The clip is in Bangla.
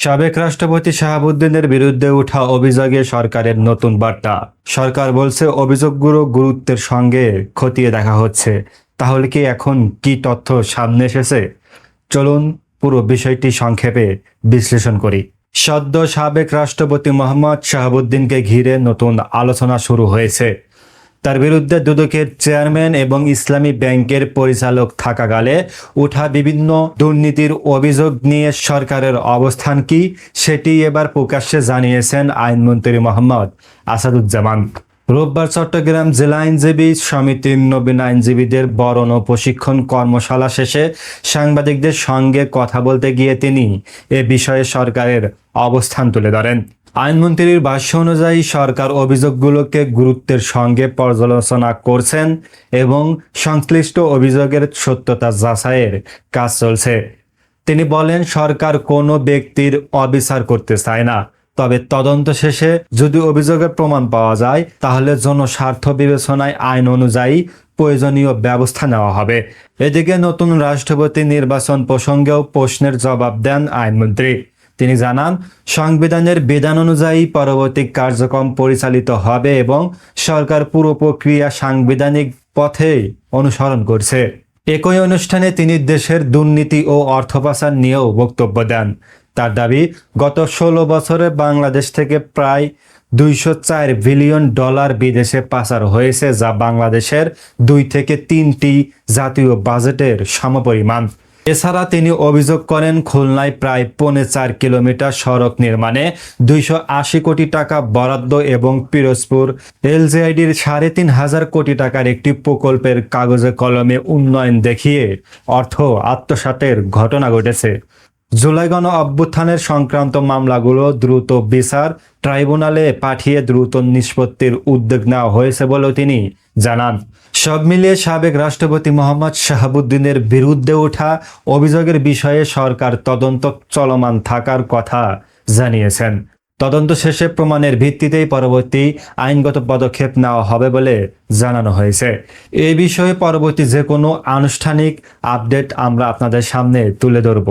সাবেক রাষ্ট্রপতি শাহাবুদ্দিনের বিরুদ্ধে ওঠা অভিযোগে সরকারের নতুন বার্তা। সরকার বলছে অভিযোগগুলো গুরুত্বের সঙ্গে খতিয়ে দেখা হচ্ছে। তাহলে কি এখন কি তথ্য সামনে এসেছে? চলুন পুরো বিষয়টি সংক্ষেপে বিশ্লেষণ করি। সদ্য সাবেক রাষ্ট্রপতি মোহাম্মদ শাহাবুদ্দিনকে ঘিরে নতুন আলোচনা শুরু হয়েছে। তার বিরুদ্ধে দুদকের চেয়ারম্যান এবং ইসলামী ব্যাংকের পরিচালক থাকাকালে ওঠা বিভিন্ন দুর্নীতির অভিযোগ নিয়ে সরকারের অবস্থান কি, সেটি এবার প্রকাশ্যে জানিয়েছেন আইনমন্ত্রী মোহাম্মদ আসাদুজ্জামান। রোববার চট্টগ্রাম জেলা আইনজীবী সমিতির নবীন আইনজীবীদের বরণ ও প্রশিক্ষণ কর্মশালা শেষে সাংবাদিকদের সঙ্গে কথা বলতে গিয়ে তিনি এ বিষয়ে সরকারের অবস্থান তুলে ধরেন। আইনমন্ত্রীর ভাষ্য অনুযায়ী সরকার অভিযোগগুলোকে গুরুত্বের সঙ্গে পর্যালোচনা করছেন এবং সংশ্লিষ্ট অভিযোগের সত্যতা যাচাইয়ের কাজ চলছে। তিনি বলেন, সরকার কোনো ব্যক্তির অবিচার করতে চায় না, তবে তদন্ত শেষে যদি অভিযোগের প্রমাণ পাওয়া যায় তাহলে জনস্বার্থ বিবেচনায় আইন অনুযায়ী প্রয়োজনীয় ব্যবস্থা নেওয়া হবে। এদিকে নতুন রাষ্ট্রপতি নির্বাচন প্রসঙ্গেও প্রশ্নের জবাব দেন আইনমন্ত্রী। তিনি জানান, সংবিধানের বিধান অনুযায়ী পরবর্তী কার্যক্রম পরিচালিত হবে এবং সরকার পুরো প্রক্রিয়া সাংবিধানিক পথেই অনুসরণ করছে। একই অনুষ্ঠানে তিনি দেশের দুর্নীতি ও অর্থ পাচার নিয়েও বক্তব্য দেন। তার দাবি, গত 16 বছরে বাংলাদেশ থেকে প্রায় 204 বিলিয়ন ডলার বিদেশে পাচার হয়েছে, যা বাংলাদেশের 2 থেকে 3টি জাতীয় বাজেটের সমপরিমাণ। এছাড়া তিনি অভিযোগ করেন, খুলনায় প্রায় 4.5 কিলোমিটার সড়ক নির্মাণে 280 কোটি টাকা বরাদ্দ এবং পিরোজপুর এলজেআইডির 3.5 কোটি টাকার একটি প্রকল্পের কাগজে কলমে উন্নয়ন দেখিয়ে অর্থ আত্মসাতের ঘটনা ঘটেছে। জুলাই গণ অভ্যুত্থানের সংক্রান্ত মামলাগুলো দ্রুত বিচার ট্রাইব্যুনালে পাঠিয়ে দ্রুত নিষ্পত্তির উদ্যোগ নেওয়া হয়েছে বলেও তিনি জানান। সব মিলিয়ে সাবেক রাষ্ট্রপতি মোহাম্মদ শাহাবুদ্দিনের বিরুদ্ধে ওঠা অভিযোগের বিষয়ে সরকার তদন্ত চলমান থাকার কথা জানিয়েছেন। তদন্ত শেষে প্রমাণের ভিত্তিতেই পরবর্তী আইনগত পদক্ষেপ নেওয়া হবে বলে জানানো হয়েছে। এই বিষয়ে পরবর্তী যে কোনো আনুষ্ঠানিক আপডেট আমরা আপনাদের সামনে তুলে ধরব।